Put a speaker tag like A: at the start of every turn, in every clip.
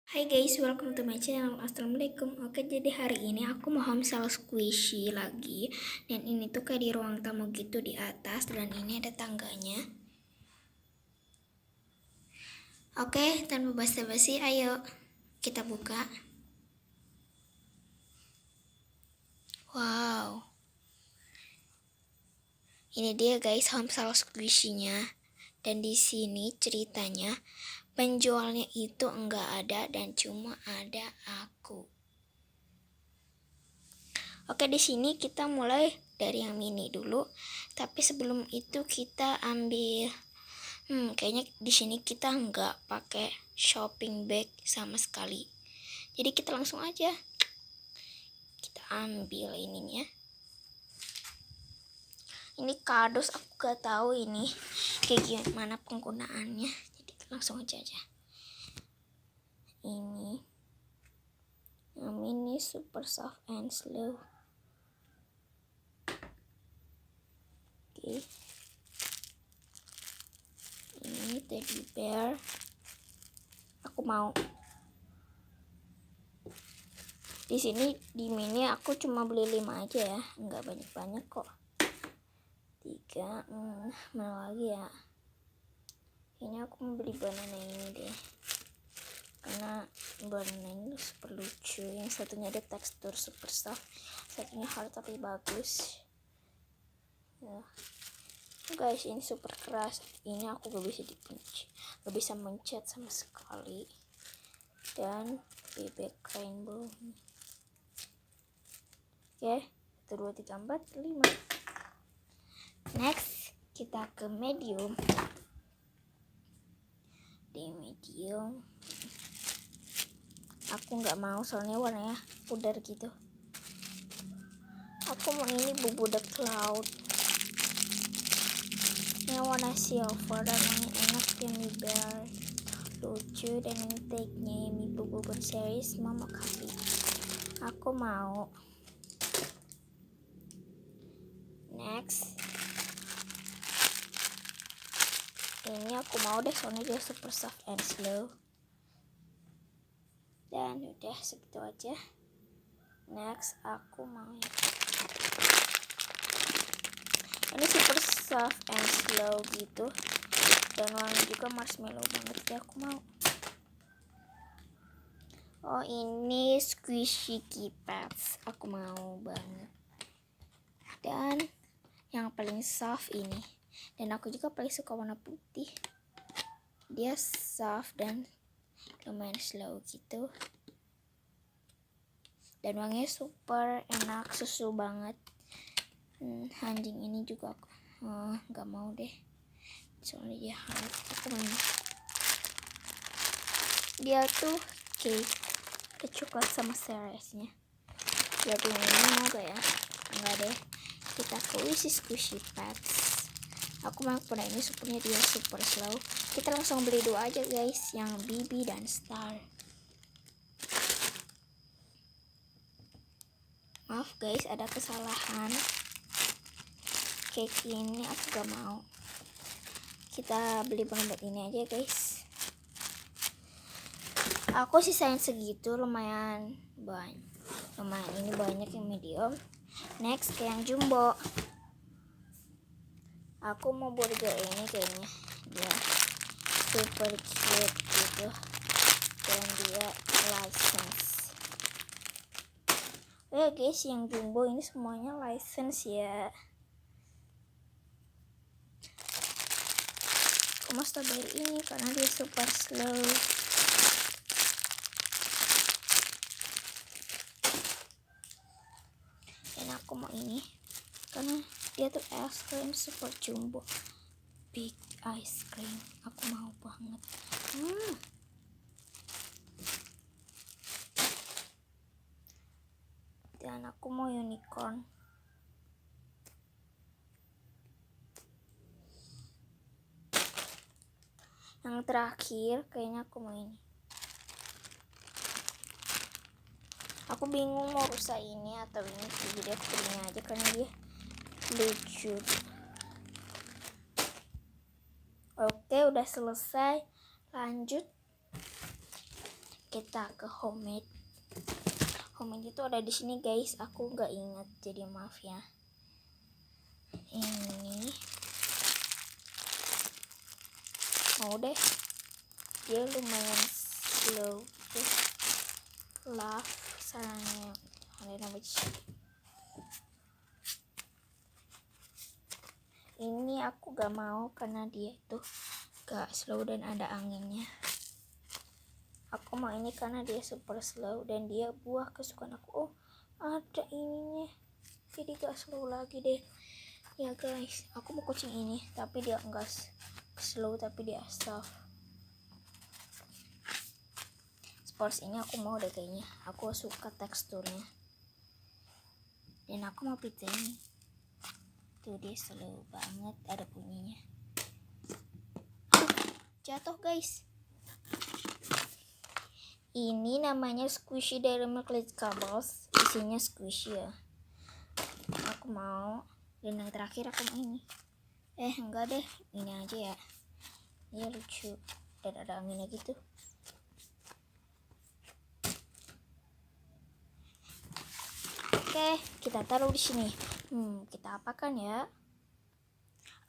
A: Hai guys, welcome to my channel. Assalamualaikum. Oke, jadi hari ini aku mau homeschool squishy lagi. Dan ini tuh kayak di ruang tamu gitu di atas. Dan ini ada tangganya. Oke, tanpa basa-basi, ayo kita buka. Wow. Ini dia guys, homeschool squishy-nya. Dan di sini ceritanya penjualnya itu enggak ada dan cuma ada aku. Oke, di sini kita mulai dari yang mini dulu. Tapi sebelum itu kita ambil kayaknya di sini kita nggak pakai shopping bag sama sekali. Jadi kita langsung aja kita ambil ininya. Ini kardus, aku gak tahu ini kayak gimana penggunaannya. Jadi langsung aja. Ini yang mini super soft and slow. Oke. Ini teddy bear. Aku mau. Di sini di mini aku cuma beli 5 aja ya, nggak banyak-banyak kok. 3, mana lagi ya? Ini aku mau beli banana ini deh, karena banana ini super lucu. Yang satunya ada tekstur super soft, satunya hard tapi bagus. Ya. Guys, ini super keras. Ini aku gak bisa mencet sama sekali. Dan bebek rainbow. Oke, 1, 2, 3, 4, 5. Next, kita ke medium. Di medium aku nggak mau soalnya warnanya pudar gitu. Aku mau ini bubudak cloud. Ini warna silver dan wangi enak, yummy bear, lucu, dan ini tagnya yummy bubur series mama kasih. Aku mau. Next, ini aku mau deh soalnya dia super soft and slow. Dan udah segitu aja. Next, aku mau ini super soft and slow gitu, dan warna juga marshmallow banget. Jadi aku mau. Oh, ini squishy keypads, aku mau banget. Dan yang paling soft ini, dan aku juga paling suka warna putih. Dia soft dan lumayan slow gitu, dan wanginya super enak, susu banget. Anjing ini juga aku nggak mau deh soalnya dia hard. Aku mau. Dia tuh cake ada coklat sama ceresnya. Jadi ini mau gak ya? Enggak deh, kita ke squishy pads. Aku mau pada ini supernya dia super slow. Kita langsung beli 2 aja guys, yang BB dan Star. Maaf guys, ada kesalahan. Cake ini aku gak mau. Kita beli buat ini aja guys. Aku sisain segitu, lumayan banyak. Ini banyak yang medium. Next ke yang jumbo. Aku mau burger ini, kayaknya dia super cute gitu, dan dia license. Oh ya guys, yang jumbo ini semuanya license ya. Aku mau strawberry ini karena dia super slow. Dan aku mau ini karena dia tuh es krim super jumbo, big ice cream. Aku mau banget. Dan aku mau unicorn. Yang terakhir kayaknya aku mau ini. Aku bingung mau rusak ini atau ini, jadi aku pilihnya aja karena dia lucu. Oke, udah selesai. Lanjut kita ke homemade. Homemade itu ada di sini guys, aku nggak ingat jadi maaf ya. Ini mau deh, dia lumayan slow love sarangnya ini aku gak mau karena dia itu gak slow dan ada anginnya. Aku mau ini karena dia super slow dan dia buah kesukaan aku. Oh, ada ininya, jadi gak slow lagi deh ya guys. Aku mau kucing ini tapi dia enggak slow, tapi dia soft. Sports ini aku mau deh kayaknya, aku suka teksturnya. Dan aku mau pizza ini tuh, dia slow banget, ada bunyinya. Jatuh guys. Ini namanya squishy dari Milk Cables, isinya squishy ya. Aku mau, dan yang terakhir aku mau ini. Enggak deh, ini aja ya. Dia lucu dan ada anginnya gitu. Oke, kita taruh di sini. Kita apakan ya?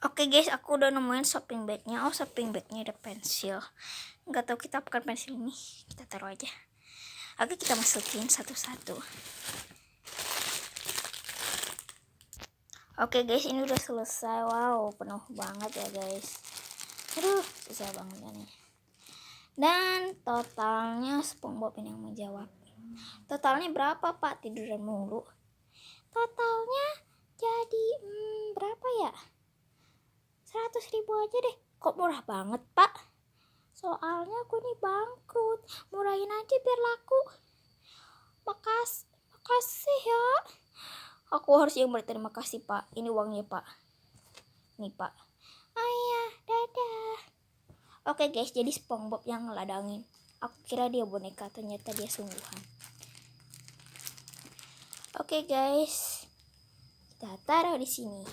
A: Oke guys, aku udah nemuin shopping bagnya. Oh, shopping bagnya ada pensil. Nggak tahu kita apakan pensil ini. Kita taruh aja. Oke, kita masukin satu-satu. Oke guys, ini udah selesai. Wow, penuh banget ya guys. Aduh, susah banget nih. Dan totalnya SpongeBob ini yang menjawab. Totalnya berapa Pak? Tiduran mulu. Totalnya jadi berapa ya? 100.000 aja deh. Kok murah banget Pak? Soalnya aku ini bangkrut. Murahin aja biar laku. Makasih ya. Aku harus yang berterima kasih Pak. Ini uangnya Pak. Nih Pak. Ayah, dadah. Oke guys, jadi SpongeBob yang ngeladangin. Aku kira dia boneka, ternyata dia sungguhan. Oke guys, kita taruh di sini.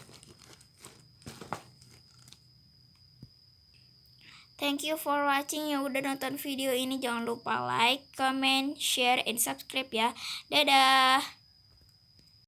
A: Thank you for watching ya udah nonton video ini. Jangan lupa like, comment, share, and subscribe ya. Dadah.